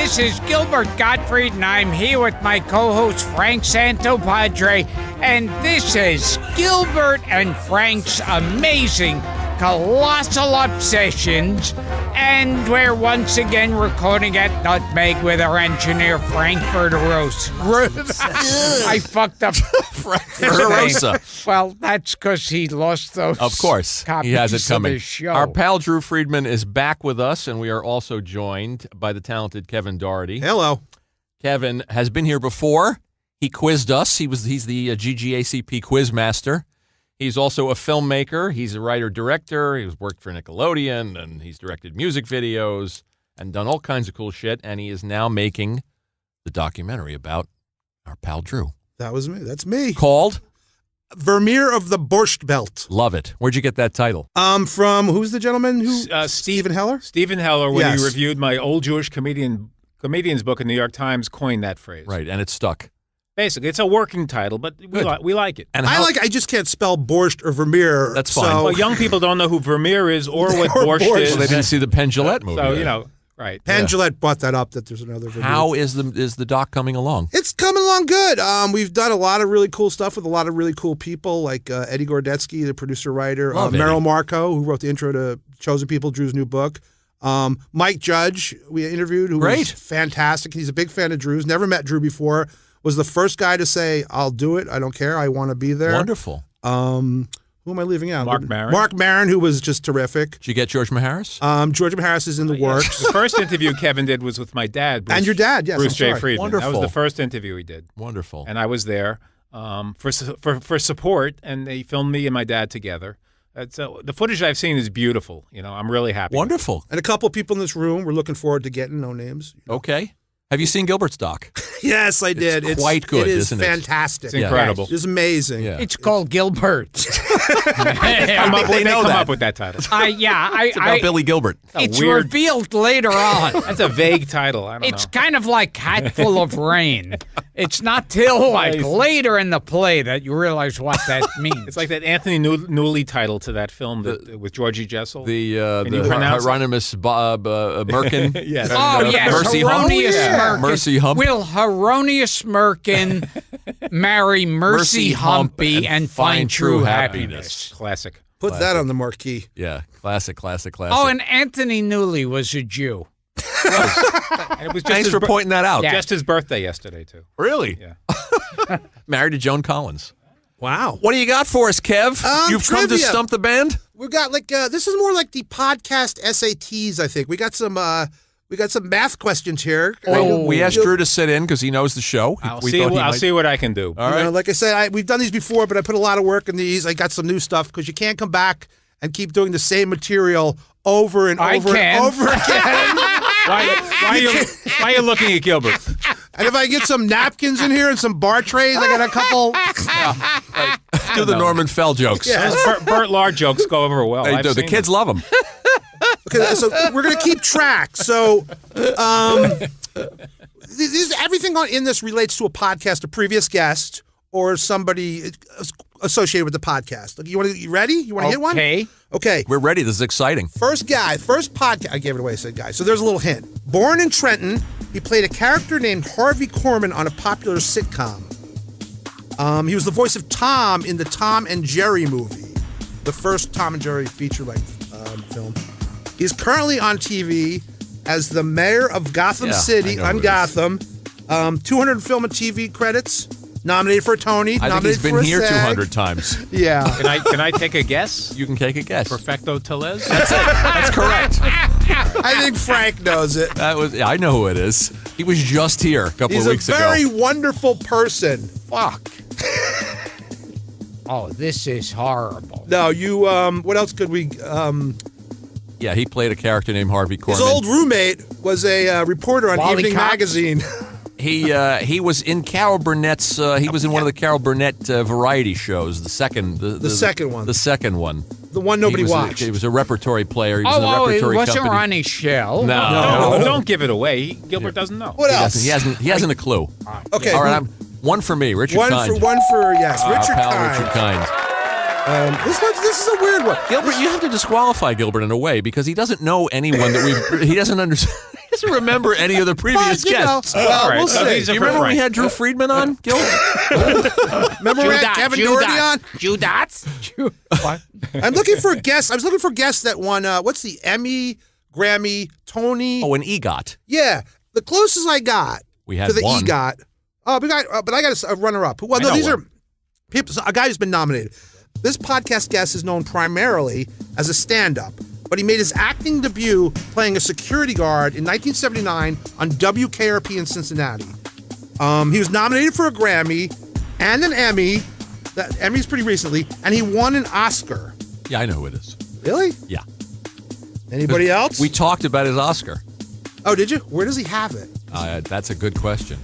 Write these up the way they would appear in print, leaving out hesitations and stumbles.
this is Gilbert Gottfried, and I'm here with my co-host Frank Santopadre, and this is Gilbert and Frank's Amazing Colossal Obsessions, and we're once again recording at Nutmeg with our engineer Frank Verderosa. I fucked up Frank Verderosa. Well, that's because he lost those. Of course, he has it coming. Show. Our pal Drew Friedman is back with us, and we are also joined by the talented Kevin Dougherty. Hello. Kevin has been here before. He quizzed us. He's the GGACP quiz master. He's also a filmmaker. He's a writer-director. He's worked for Nickelodeon, and he's directed music videos and done all kinds of cool shit, and he is now making the documentary about our pal Drew. That was me. That's me. Called? Vermeer of the Borscht Belt. Love it. Where'd you get that title? From, who's the gentleman who? Stephen Heller? Stephen Heller, when Yes. he reviewed my old Jewish comedian's book in the New York Times, coined that phrase. Right, and it stuck. Basically, it's a working title, but we like it. And I just can't spell borscht or Vermeer. That's fine. So, Well, young people don't know who Vermeer is or what Or borscht borscht. is. Well, they didn't see the Penn Jillette movie. So, yet. right. Penn Jillette brought that up, that there's another Vermeer. How is the doc coming along? It's coming along good. We've done a lot of really cool stuff with a lot of really cool people, like Eddie Gordetsky, the producer-writer, Love Merrill Eddie. Marco, who wrote the intro to Chosen People, Drew's new book. Mike Judge, we interviewed, who was fantastic. He's a big fan of Drew's. Never met Drew before. Was the first guy to say, "I'll do it. I don't care. I want to be there." Wonderful. Who am I leaving out? Mark Maron. Mark Maron, who was just terrific. Did you get George Maharis? George Harris is in the works. The first interview Kevin did was with my dad, Bruce, And your dad, yes. Bruce I'm J. sorry. Friedman. Wonderful. That was the first interview he did. Wonderful. And I was there for support, and they filmed me and my dad together. So the footage I've seen is beautiful. I'm really happy. Wonderful. And a couple of people in this room. We're looking forward to getting no names. Okay. Have you seen Gilbert's doc? Yes, I did. It's quite good, It is isn't it? fantastic. It's incredible. It's amazing. Yeah. It's called Gilbert. They come up with that title. It's about Billy Gilbert. It's weird- revealed later on. That's a vague title. I don't It's know. kind of like Hatful of Rain. It's not till later in the play that you realize what that means. It's like that Anthony Newley title to that film with Georgie Jessel. The you pronounce it? Hieronymus Merkin. Yes. Yes, Mercy Heronius Merkin. Mercy Hump. Will Heronius Merkin marry Mercy Humpy and find true happiness? Classic. Put that on the marquee. Yeah, classic. Oh, and Anthony Newley was a Jew. And it was just Thanks his for pointing that out. Yeah. Just his birthday yesterday too. Really? Yeah. Married to Joan Collins. Wow. What do you got for us, Kev? You've come to trivia. stump the band? We got this is more like the podcast SATs, I think. We got some math questions here. Well, we asked Drew to sit in because he knows the show. I'll We see. thought he I'll might- see what I can do. All right. Like I said, we've done these before, but I put a lot of work in these. I got some new stuff because you can't come back and keep doing the same material over and I over can. and over again. Why are you looking at Gilbert? And if I get some napkins in here and some bar trays, I got a couple. Do the Norman Fell jokes. Yeah. Those Burt Lahr jokes go over well. They I've do. The seen kids love them. Okay, so we're gonna keep track. So, everything in this relates to a podcast, a previous guest, or somebody associated with the podcast. Like, you ready? You want to hit one? Okay. We're ready. This is exciting. First podcast. I gave it away. I said guy. So there's a little hint. Born in Trenton, he played a character named Harvey Korman on a popular sitcom. He was the voice of Tom in the Tom and Jerry movie, the first Tom and Jerry feature-length film. He's currently on TV as the mayor of Gotham City I know on who it Gotham. 200 film and TV credits. Nominated for a Tony. I think nominated he's been for a here SAG. 200 times. Yeah. Can I take a guess? You can take a guess. Perfecto Telez? That's it. That's correct. I think Frank knows it. I know who it is. He was just here a couple He's of weeks a very ago. wonderful person. Fuck. Oh, this is horrible. No, you. What else could we? Yeah, he played a character named Harvey Korman. His old roommate was a reporter on Wally Evening Cox? Magazine. He was in Carol Burnett's. He was in one of the Carol Burnett variety shows. The second one. The second one. The one nobody watched. He was a repertory player. He was in the Oh, it repertory wasn't company. Ronnie Shell. No. Don't give it away. Gilbert doesn't know. What else? He hasn't a clue. Okay. All right, one for me, Richard one Kind. for yes, Our Richard pal Kind. Richard Kind. This is a weird one. Gilbert, you have to disqualify Gilbert in a way because he doesn't know anyone that he doesn't understand. He doesn't remember any of the previous But, you know, guests. well, right, we'll so see. these Do are you for remember we Frank. had Drew Friedman on, Gilbert? Remember we had Kevin Dougherty on? Judots? What? I'm looking for guests. I was looking for guests that won, what's the Emmy, Grammy, Tony? Oh, an EGOT. Yeah. The closest I got We had to the one. EGOT. Oh, but I got a runner-up. Well, I no, know these one. are people. A guy who's been nominated. This podcast guest is known primarily as a stand-up, but he made his acting debut playing a security guard in 1979 on WKRP in Cincinnati. He was nominated for a Grammy and an Emmy. That Emmy's pretty recently, and he won an Oscar. Yeah, I know who it is. Really? Yeah. Anybody else? We talked about his Oscar. Oh, did you? Where does he have it? That's a good question.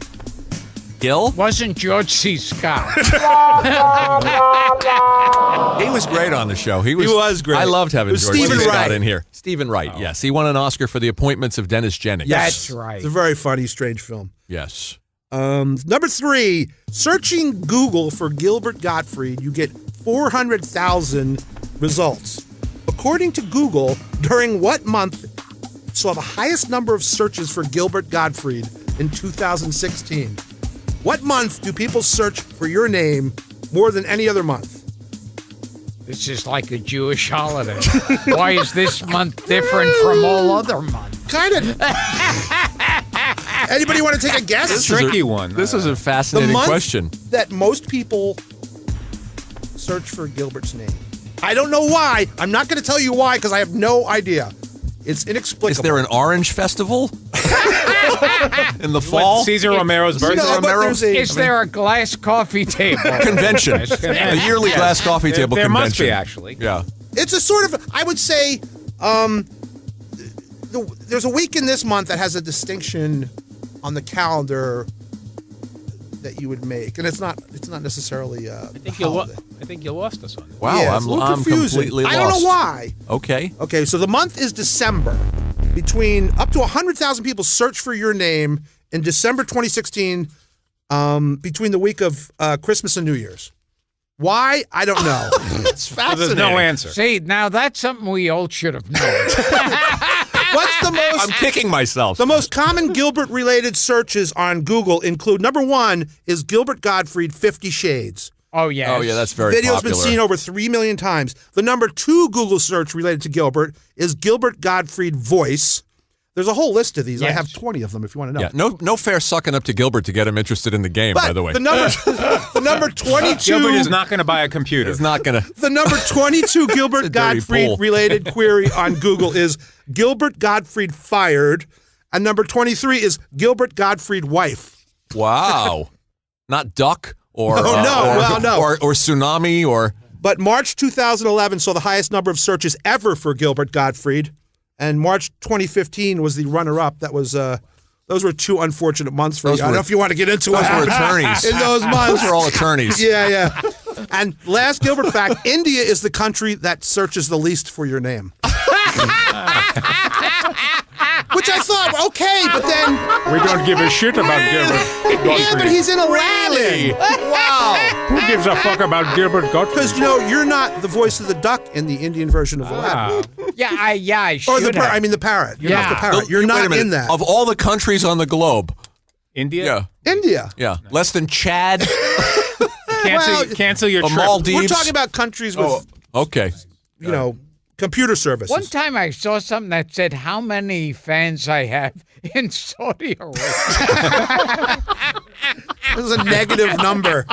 Gil? Wasn't George C. Scott? He was great on the show. He was great. I loved having It was George C. Stephen Scott Wright. in here. Stephen Wright, yes. He won an Oscar for The Appointments of Dennis Jennings. That's right. It's a very funny, strange film. Yes. Number 3, searching Google for Gilbert Gottfried, you get 400,000 results. According to Google, during what month saw the highest number of searches for Gilbert Gottfried in 2016? What month do people search for your name more than any other month? This is like a Jewish holiday. Why is this month different from all other months? Kind of. Anybody want to take a guess? This is tricky one. This is a The fascinating month question. that most people search for Gilbert's name. I don't know why. I'm not going to tell you why because I have no idea. It's inexplicable. Is there an orange festival in the fall? Caesar Romero's birthday. No, but there's a- Is there a glass coffee table? Convention. A yearly glass coffee table There convention. must be, actually. Yeah. It's a sort of, I would say, there's a week in this month that has a distinction on the calendar that you would make, and it's not necessarily I think you lost us on this. Wow, yeah, it's a little I'm confusing. completely lost. I don't know why. Okay. Okay, so the month is December. Between up to 100,000 people search for your name in December 2016, between the week of Christmas and New Year's. Why? I don't know. That's So fascinating. there's no answer. See, now that's something we all should have known. What's the most? I'm kicking myself. The most common Gilbert-related searches on Google include, number 1 is Gilbert Gottfried 50 Shades. Oh, yes. Oh, yeah, that's very Video's popular. been seen over 3 million times. The number 2 Google search related to Gilbert is Gilbert Gottfried voice. There's a whole list of these. I Yes. have 20 of them if you want to know. Yeah, no fair sucking up to Gilbert to get him interested in the game, But by the way. the number 22 Gilbert is not going to buy a computer. He's not going to. The number 22 Gilbert a dirty Gottfried bull. related query on Google is Gilbert Gottfried fired, and number 23 is Gilbert Gottfried wife. Wow. Not duck or, Oh, no. Well, no. or tsunami or. But March 2011 saw the highest number of searches ever for Gilbert Gottfried, and March 2015 was the runner-up. That was those were 2 unfortunate months for you. I don't know if you want to get into Those what were happened attorneys. in those months. Those are all attorneys. Yeah. And last Gilbert fact, India is the country that searches the least for your name. Which I thought, okay, but then, We don't give a shit about Gilbert. yeah, but he's in Aladdin. Wow. Who gives a fuck about Gilbert Gottfried? Because, you're not the voice of the duck in the Indian version of Aladdin. Yeah, I Or should have. the parrot. You're not Yeah. the parrot. You're Wait a not minute. in that. Of all the countries on the globe. India? India. Yeah. Less than Chad. Cancel your The trip. Maldives. We're talking about countries with, Okay. computer services. One time I saw something that said how many fans I have in Saudi Arabia. This is a negative number.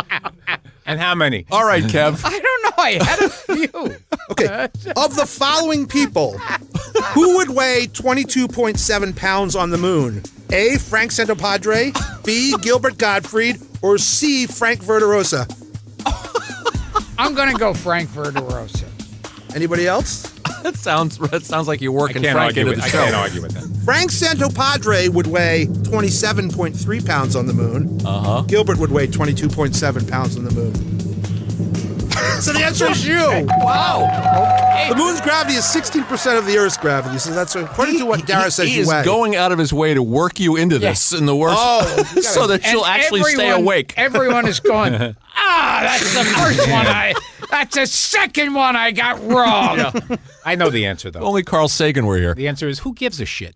And how many? All right, Kev. I don't know. I had a few. Okay. Of the following people, who would weigh 22.7 pounds on the moon? A, Frank Santopadre, B, Gilbert Gottfried, or C, Frank Verderosa? I'm going to go Frank Verderosa. Anybody else? That sounds like you're I working can't Frank argue into with the I show. can't argue with that. Frank Santopadre would weigh 27.3 pounds on the moon. Uh-huh. Gilbert would weigh 22.7 pounds on the moon. So the answer is you. Wow. The moon's gravity is 16% of the Earth's gravity, so that's according to what Dara says he you is weigh. going out of his way to work you into this in the worst, so that she'll And actually stay everyone- awake. Everyone is going, that's the first one. That's the second one I got wrong. I know the answer, though. Only Carl Sagan were here. The answer is, who gives a shit?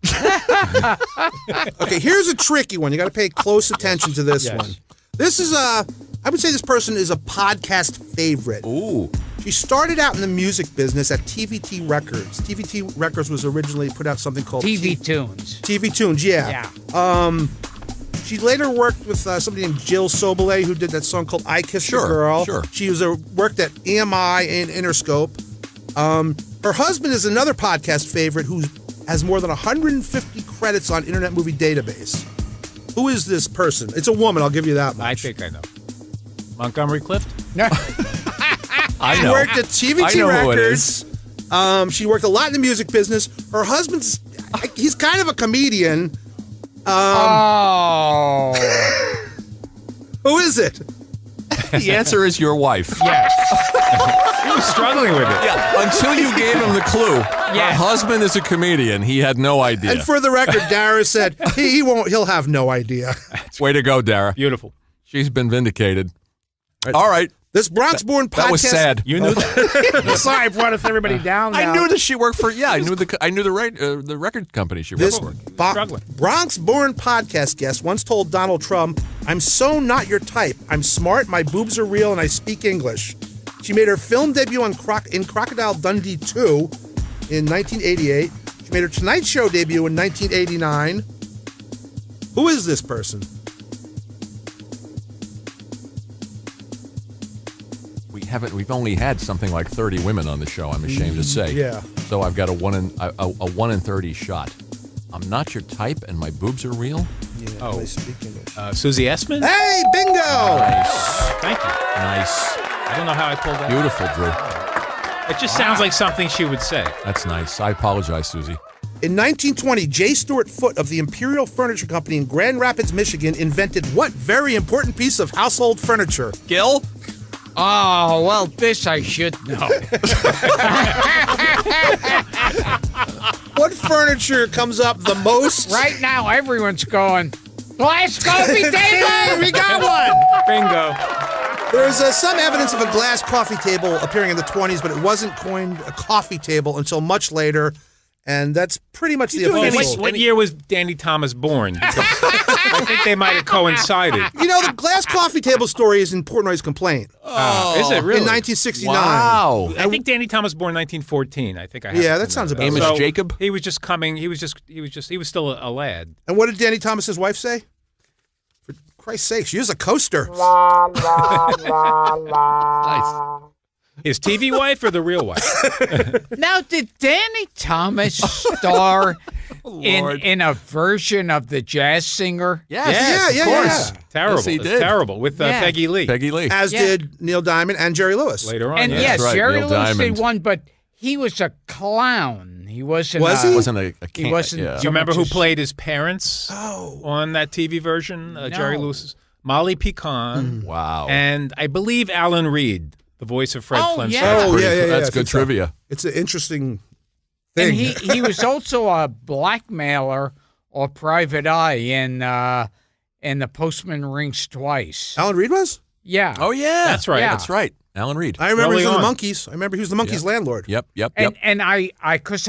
Okay, here's a tricky one. You got to pay close attention to this one. This is I would say this person is a podcast favorite. Ooh. She started out in the music business at TVT Records. TVT Records was originally put out something called TV Tunes. TV Tunes, yeah. She later worked with somebody named Jill Sobelay, who did that song called I Kissed a Girl. Sure. She was worked at EMI and Interscope. Her husband is another podcast favorite who has more than 150 credits on Internet Movie Database. Who is this person? It's a woman, I'll give you that much. I think I know. Montgomery Clift? I She know. worked at TVT I know who it Records. is. She worked a lot in the music business. Her husband's, he's kind of a comedian. Oh. Who is it? The answer is your wife. Yes. He was struggling with it. Yeah, until you gave him the clue. Yeah. Her husband is a comedian. He had no idea. And for the record, Dara said he won't. He'll have no idea. Way to go, Dara. Beautiful. She's been vindicated. All right. This Bronx-born podcast. That was sad. You knew that? Sorry, I brought us everybody down. I now. knew that she worked for. Yeah, I knew the record company she worked This for. Struggling. Bronx-born podcast guest once told Donald Trump, "I'm so not your type. I'm smart. My boobs are real, and I speak English." She made her film debut in Crocodile Dundee 2 in 1988. She made her Tonight Show debut in 1989. Who is this person? We've only had something like 30 women on the show, I'm ashamed to say. Yeah. So I've got a 1 in 30 shot. I'm not your type and my boobs are real? Yeah, I speak English. Susie Essman? Hey, bingo! Nice. Thank you. Nice. I don't know how I pulled that. Beautiful, Drew. It just sounds like something she would say. That's nice. I apologize, Susie. In 1920, J. Stuart Foote of the Imperial Furniture Company in Grand Rapids, Michigan, invented what very important piece of household furniture? Gil? Oh, well, this I should know. What furniture comes up the most? Right now, everyone's going, glass coffee table! We got one! Bingo. There's some evidence of a glass coffee table appearing in the 20s, but it wasn't coined a coffee table until much later, and that's pretty much the official. What year was Danny Thomas born? Because I think they might have coincided. You know, the glass coffee table story is in Portnoy's complaint Is it really? in 1969. Wow. I think Danny Thomas born 1914. I think I have Yeah, to that know sounds about Amos right. Jacob? He was just coming. He was still a lad. And what did Danny Thomas's wife say? For Christ's sake, she is a coaster. Nice. His TV wife or the real wife? Now, did Danny Thomas star Lord. in a version of the jazz singer? Yes. Yeah, of course. yeah. Terrible. Yes, he It's did. terrible with Yeah. Peggy Lee Peggy Lee. As Yeah. did Neil Diamond and Jerry Lewis. later on. And yeah. yes, That's right, Jerry Neil Lewis Diamond. did one, but he was a clown. He wasn't. Was he? Wasn't a He can- wasn't- Yeah. Do you remember who Just- played his parents on that TV version? Jerry No. Lewis's Molly Pecan, Wow. and I believe Alan Reed, the voice of Fred Oh, Flintstone. yeah. Oh, yeah, yeah, yeah. That's I good think so. trivia. It's an interesting And thing. he was also a blackmailer or private eye in The Postman Rings Twice. Alan Reed was? Yeah. Oh, yeah. That's right. Yeah. That's right. Alan Reed. I remember Early he was in the on. Monkees. I remember he was the Monkees' landlord. Yep. And I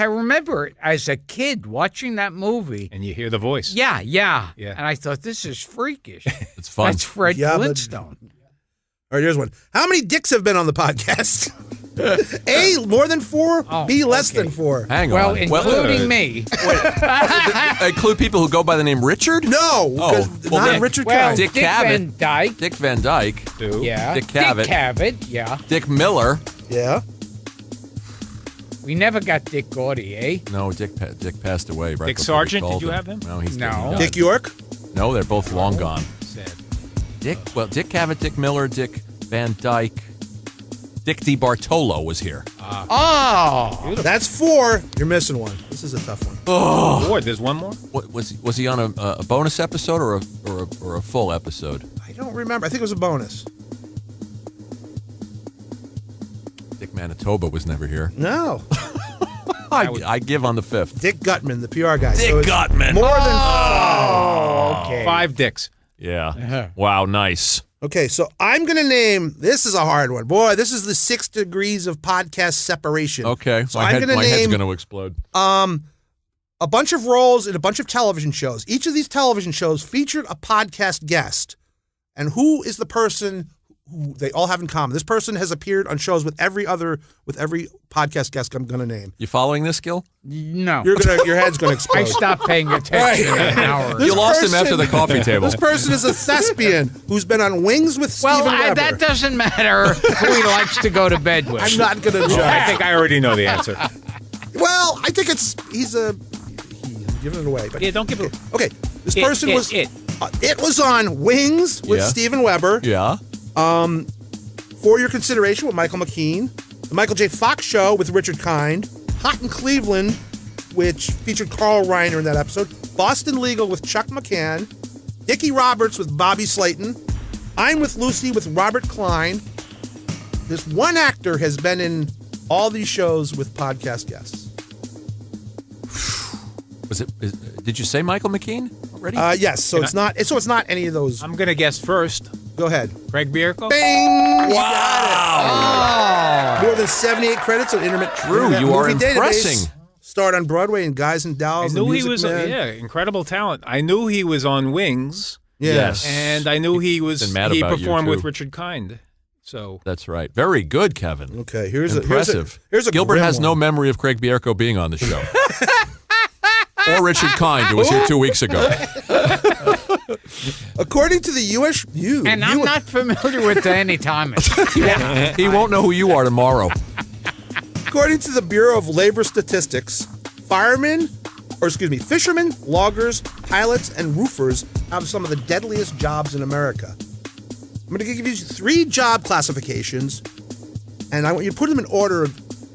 remember it as a kid watching that movie. And you hear the voice. Yeah. Yeah. And I thought, this is freakish. It's fun. That's Fred Yeah, but- Flintstone. All right, here's one. How many dicks have been on the podcast? A, more than 4. Oh, B, less okay. than 4. Hang Well, on. including me. Include people who go by the name Richard? No, Oh, 'cause well, not Dick- Richard Well, Kind. Dick Dick Cavett. Van Dyke. Dick Van Dyke. Too. Yeah. Dick Cavett. Dick Cavett, yeah. Dick Miller. Yeah. We never got Dick Gordy, eh? No, Dick passed away. Right Dick before we Sargent, called did you have him? No, he's No. he died. Dick York? No, they're both long gone. Sad. Dick Cavett, Dick Miller, Dick Van Dyke. Dick DiBartolo was here. Oh. That's 4. You're missing one. This is a tough one. Lord, there's one more? What was he on a bonus episode or a full episode? I don't remember. I think it was a bonus. Dick Manitoba was never here. No. I give on the 5th. Dick Gutman, the PR guy. Dick So it's Gutman. More than Oh, okay. 5 dicks. Yeah. Wow, nice. Okay, so I'm going to name, this is a hard one. Boy, this is the 6 degrees of podcast separation. Okay, so my I'm going to head's name going to explode. a bunch of roles in a bunch of television shows. Each of these television shows featured a podcast guest. And who is the person who they all have in common? This person has appeared on shows with every podcast guest I'm going to name. You following this, Gil? No. Your head's going to explode. I stopped paying attention in an hour. You lost him person- after the coffee table. This person is a thespian who's been on Wings with Steven Weber. That doesn't matter who he likes to go to bed with. I'm not going to judge. I think I already know the answer. Well, I think I'm giving it away. But Yeah, don't give it. Okay, this person was It. It was on Wings with Yeah. Steven Weber. Yeah. For Your Consideration with Michael McKean. The Michael J. Fox Show with Richard Kind. Hot in Cleveland, which featured Carl Reiner in that episode. Boston Legal with Chuck McCann. Dickie Roberts with Bobby Slayton. I'm with Lucy with Robert Klein. This one actor has been in all these shows with podcast guests. Did you say Michael McKean already? Yes, so it's not any of those. I'm going to guess first. Go ahead. Craig Bierko? Bing! Wow! More than 78 credits on Internet. Drew, Internet you are Movie impressing. Database. Starred on Broadway in Guys and I Dolls. knew The he Music was, Man. incredible talent. I knew he was on Wings, Yes. and I knew he Been mad he about you, performed with too. Richard Kind. So That's right. Very good, Kevin. Okay, here's Impressive. Here's a Gilbert grim has no one. memory of Craig Bierko being on the show. Or Richard Kind, who was here 2 weeks ago. According to the U.S. And I'm not familiar with Danny Thomas. He won't know who you are tomorrow. According to the Bureau of Labor Statistics, fishermen, loggers, pilots, and roofers have some of the deadliest jobs in America. I'm going to give you 3 job classifications, and I want you to put them in order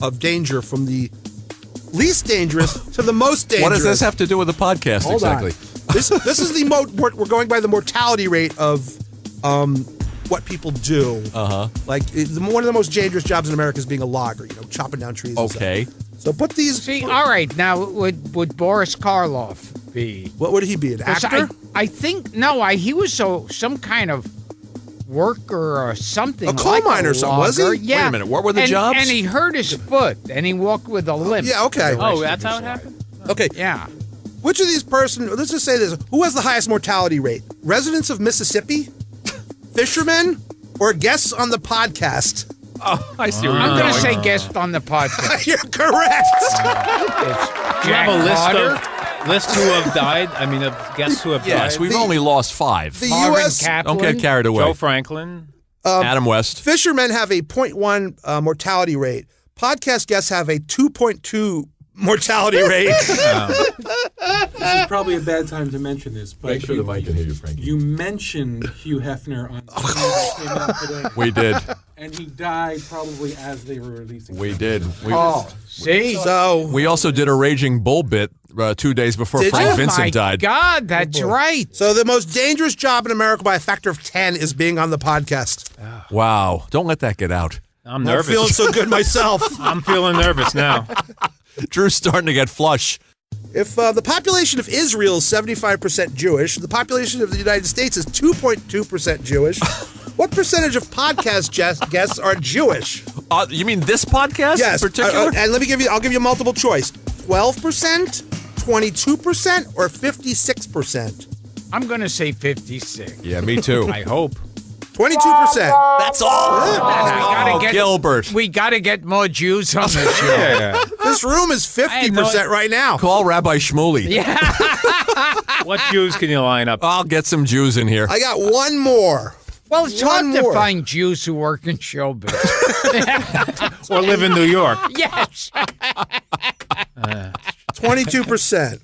of danger from the least dangerous to the most dangerous. What does this have to do with the podcast Hold on. exactly? This is we're going by the mortality rate of what people do. Uh-huh. Like one of the most dangerous jobs in America is being a logger. Chopping down trees. and Okay. stuff. So put these. See, all right, now would Boris Karloff be? What would he be? An 'Cause actor? I think he was some kind of worker or something. A coal like miner or something, was he? logger. Wait Yeah. a minute, what were the And- jobs? And he hurt his foot, and he walked with a limp. Yeah. Okay. the rest oh, of that's his how it life. happened? Okay. Yeah. Which of these let's just say this. Who has the highest mortality rate? Residents of Mississippi? Fishermen? Or guests on the podcast? Oh, I see where I'm you're going to going. say guest on the podcast. You're correct. Do you have a Carter, list who have died? I mean, of guests who have Yes, died? we've only lost 5. The Marvin U.S. Kaplan. Don't get carried away. Joe Franklin. Adam West. Fishermen have a 0.1 mortality rate. Podcast guests have a 2.2 mortality rate. This is probably a bad time to mention this, but Make sure the mic can hear you, Frankie. you mentioned Hugh Hefner on something that came out today, We did. and he died probably as they were releasing. We did. See? So We also did a Raging Bull bit 2 days before Did Frank you? Vincent My died. God, that's right. So the most dangerous job in America by a factor of 10 is being on the podcast. Wow. Don't let that get out. I'm I'm nervous. feeling so good myself. I'm feeling nervous now. Drew's starting to get flush. If the population of Israel is 75% Jewish, the population of the United States is 2.2% Jewish. What percentage of podcast guests are Jewish? You mean this podcast Yes. in particular? And I'll give you multiple choice. 12%, 22%, or 56%? I'm going to say 56. Yeah, me too. I hope. 22%. That's all. Gilbert. We got to get more Jews on this show. This room is 50% right now. Call Rabbi Shmuley. Yeah. What Jews can you line up? I'll get some Jews in here. I got one more. Well, it's One hard to more. find Jews who work in showbiz. Or live in New York? Yes. 22%.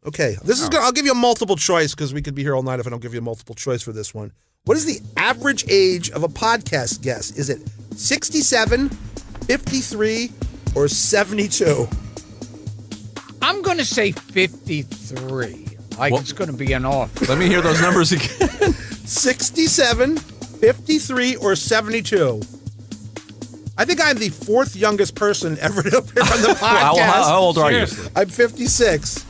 Okay, I'll give you a multiple choice because we could be here all night if I don't give you a multiple choice for this one. What is the average age of a podcast guest? Is it 67, 53, or 72? I'm going to say 53. Well- It's going to be an off. Let me hear those numbers again. 67, 53, or 72? I think I'm the 4th youngest person ever to appear on the podcast. How old are you? Seriously. I'm 56.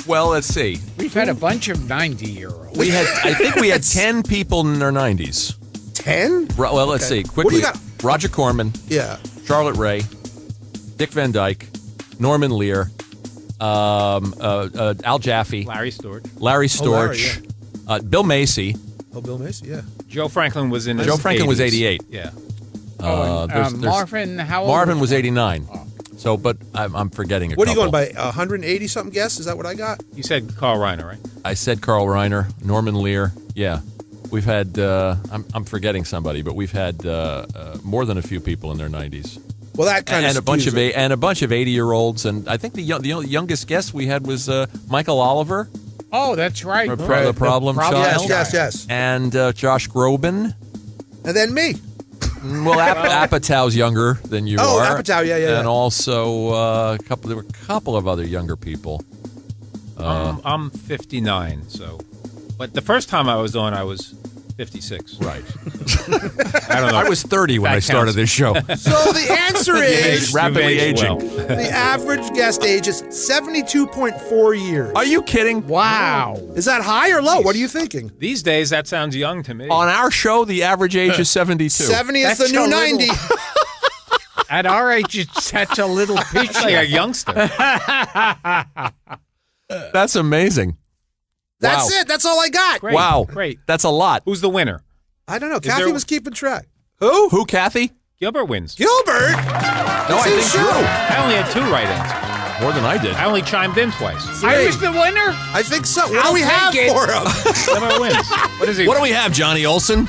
Well, let's see. We've had a bunch of 90-year-olds. I think we had 10 people in their 90s. 10? Well, let's see. Quickly. What do you got? Roger Corman, Yeah. Charlotte Ray, Dick Van Dyke, Norman Lear, Al Jaffe, Larry Storch. Larry Larry, Storch, Bill Macy. Oh, Bill Macy, yeah. Joe Franklin was in his Joe Franklin was 80s. 88. Yeah. Marvin, how old? Marvin was 89. So, but I'm forgetting a What are you couple. going by? 180 something guess? Is that what I got? You said Carl Reiner, right? I said Carl Reiner, Norman Lear. Yeah. We've had, I'm forgetting somebody, but we've had more than a few people in their 90s. Well, that kind And of a bunch of skews it. and a bunch of 80-year-olds, and I think the youngest guest we had was Michael Oliver, Oh, that's right. the problem child. Yes. and Josh Groban. And then me. Well, Apatow's younger than you Oh, are. Apatow, yeah. And also there were a couple of other younger people. I'm 59, so. But the first time I was on, I was 56. Right. I don't know. I was 30 when That I started counts. this show. So the answer is Rapidly You've aged aging. well. the average guest age is 72.4 years. Are you kidding? Wow. Is that high or low? What are you thinking? These days, that sounds young to me. On our show, the average age is 72. 70 is the That's new a 90. little- At our age, that's a little It's like pitchy. a youngster. That's amazing. That's Wow. it. That's all I got. Great. Wow. Great. That's a lot. Who's the winner? I don't know. there- Kathy was keeping track. Who? Who, Kathy? Gilbert wins. Gilbert? No, I It's his think show. Drew. I only had 2 right answers. More than I did. I only chimed in twice. I was the winner. I think so. What do I'll we take have it. for him? Gilbert wins. What is he? What do we have, Johnny Olson?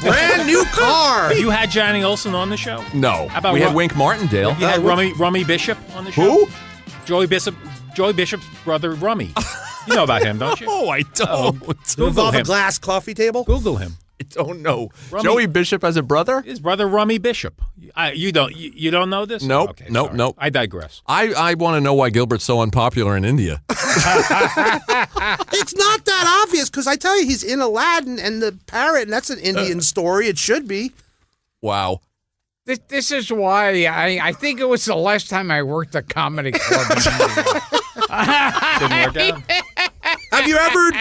Brand new car. You had Johnny Olson on the show? No. How about we had Ru- Wink Martindale. You had Rummy Bishop on the show? Who? Joey Bishop's brother, Rummy. You know about him, don't you? Oh, I don't. To involve a him. glass coffee table? Google him. I don't know. Rummy- Joey Bishop has a brother? His brother, Rummy Bishop. You don't know this? Nope. Okay, Nope, sorry. nope. I digress. I want to know why Gilbert's so unpopular in India. It's not that obvious because I tell you, he's in Aladdin and the parrot, and that's an Indian story. It should be. Wow. This is why I think it was the last time I worked a comedy club. Didn't work out. Have you ever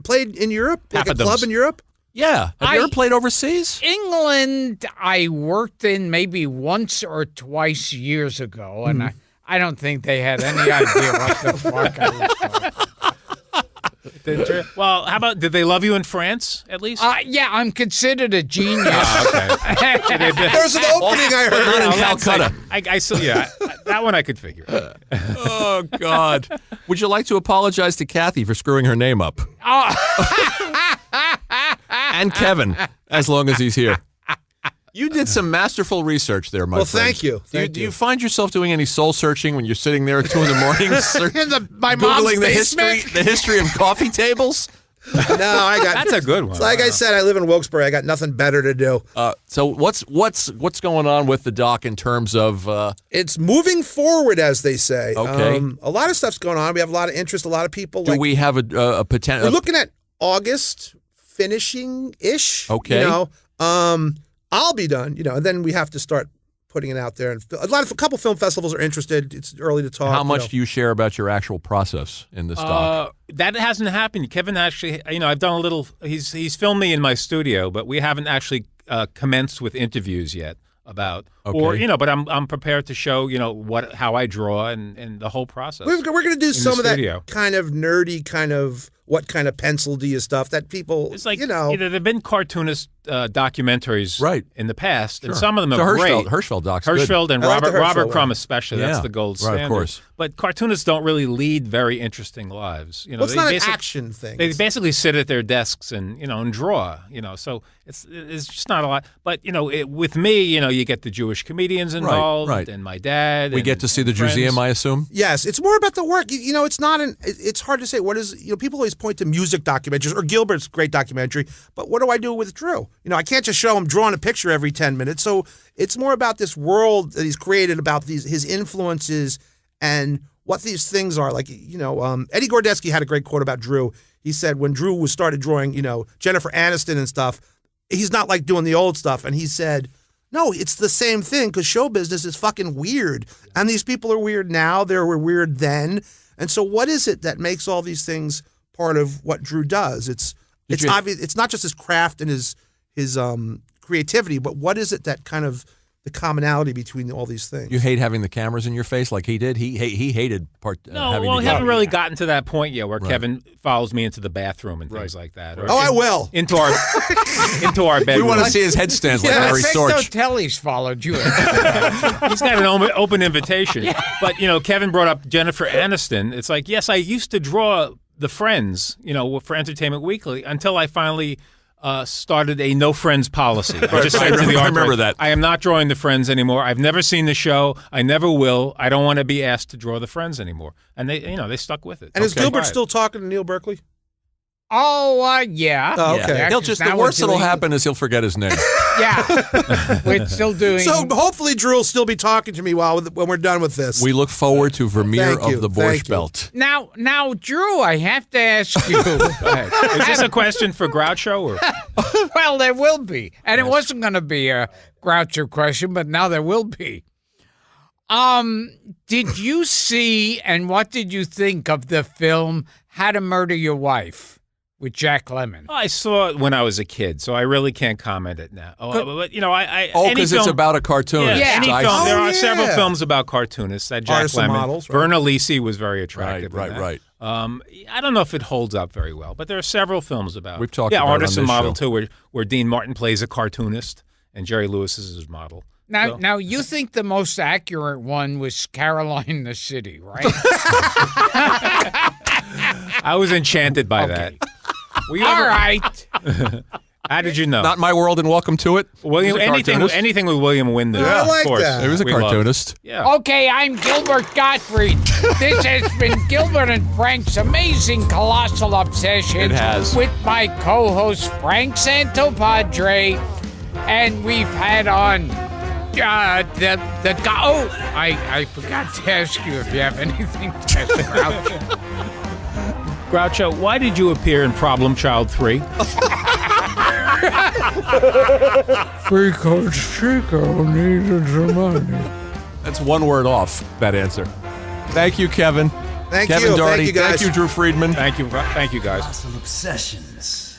played in Europe? Like a Papadums. club in Europe? Yeah. Have you ever played overseas? England, I worked in maybe once or twice years ago, and I don't think they had any idea what the fuck I was talking. Well, how about, did they love you in France, at least? Yeah, I'm considered a genius. Okay. There's an opening I heard. Not in Oh, that's Calcutta. I still, yeah, that one I could figure. Oh, God. Would you like to apologize to Kathy for screwing her name up? And Kevin, as long as he's here. You did some masterful research there, my Well, friend. thank you. Do you find yourself doing any soul searching when you're sitting there at 2 in the morning, My mom's Googling basement? the history of coffee tables? No, I got. That's a good one. Like I said, I live in Wilkes-Barre. I got nothing better to do. So what's going on with the doc in terms of? It's moving forward, as they say. Okay. A lot of stuff's going on. We have a lot of interest. A lot of people. Do we have a potential? We're looking at August finishing ish. Okay. You know, I'll be done. You know, and then we have to start putting it out there. And a couple film festivals are interested. It's early to talk. How much do you share about your actual process in this doc? That hasn't happened. Kevin actually, I've done a little. He's filmed me in my studio, but we haven't actually commenced with interviews yet about, or Okay. but I'm prepared to show how I draw and the whole process. We're going to do some of studio. that kind of nerdy, kind of what kind of pencil do you stuff that people, It's like there've been cartoonist documentaries Right. in the past, and Sure. some of them The are Hirschfeld, great. Hirschfeld doc's good. Hirschfeld and I like the Robert Hirschfeld Crumb one. especially. Yeah. That's the gold Right, of standard. course. But cartoonists don't really lead very interesting lives. Well, it's they not an basic- action thing. They basically sit at their desks and and draw. So it's just not a lot. But with me, you get the Jewish comedians involved right. and my dad. We and get to see the friends. museum, I assume. Yes, it's more about the work. It's not it's hard to say. What is, people always point to music documentaries or Gilbert's great documentary, but what do I do with Drew? I can't just show him drawing a picture every 10 minutes. So it's more about this world that he's created, about his influences and what these things are. Like, Eddie Gordetsky had a great quote about Drew. He said when Drew started drawing, Jennifer Aniston and stuff, he's not like doing the old stuff. And he said, no, it's the same thing because show business is fucking weird. And these people are weird now. They were weird then. And so what is it that makes all these things part of what Drew does? It's obvious. It's not just his craft and his creativity, but what is it that kind of the commonality between all these things? You hate having the cameras in your face like he did? He hated having we to haven't really gotten to that point yet where Kevin follows me into the bathroom and things like that. Or I will. Into our bedroom. We want to see his headstand like Larry I Storch. think Telly's followed you. He's got an open invitation. But, Kevin brought up Jennifer Aniston. It's like, yes, I used to draw the Friends, for Entertainment Weekly until I finally started a no friends policy. I just said to the I art remember director, that. I am not drawing the Friends anymore. I've never seen the show. I never will. I don't want to be asked to draw the Friends anymore. And they stuck with it. And is Gilbert still talking to Neil Berkeley? Oh, yeah. Oh, okay. Yeah, He'll 'cause the now worst we're that'll doing- happen is he'll forget his name. Yeah. We're still doing... So hopefully Drew will still be talking to me when we're done with this. We look forward to Vermeer Thank you, of the thank Borscht you. Belt. Now, Drew, I have to ask you. Go ahead. Is this a question for Groucho? Or? Well, there will be. And it wasn't going to be a Groucho question, but now there will be. Did you see and what did you think of the film How to Murder Your Wife with Jack Lemmon? I saw it when I was a kid, so I really can't comment it now. But Because it's about a cartoonist. Yeah. Any I- film. There Oh, are yeah. several films about cartoonists that Jack Artists and Lemmon, Models, right. Verna Lisi was very attractive. Right, in that. right. I don't know if it holds up very well, but there are several films about. We've talked about it Artist on and this Model show. too, where Dean Martin plays a cartoonist and Jerry Lewis is his model. Now, you think the most accurate one was Caroline the City, right? I was enchanted by that. Were you All ever- right. How did you know? Not My World and Welcome to It. William, He was a cartoonist. anything with William Wyndham. Yeah, I like of course. that. He was a We love. cartoonist. Yeah. Okay, I'm Gilbert Gottfried. This has been Gilbert and Frank's Amazing Colossal Obsession. It has. With my co-host Frank Santopadre, and we've had on the guy. Oh, I forgot to ask you if you have anything to ask Groucho. Groucho, why did you appear in Problem Child 3? Because Chico needed some money. That's one word off, that answer. Thank you, Kevin. Thank Kevin you. Dougherty. Thank you, guys. Thank you, Drew Friedman. Thank you guys. Colossal Obsessions.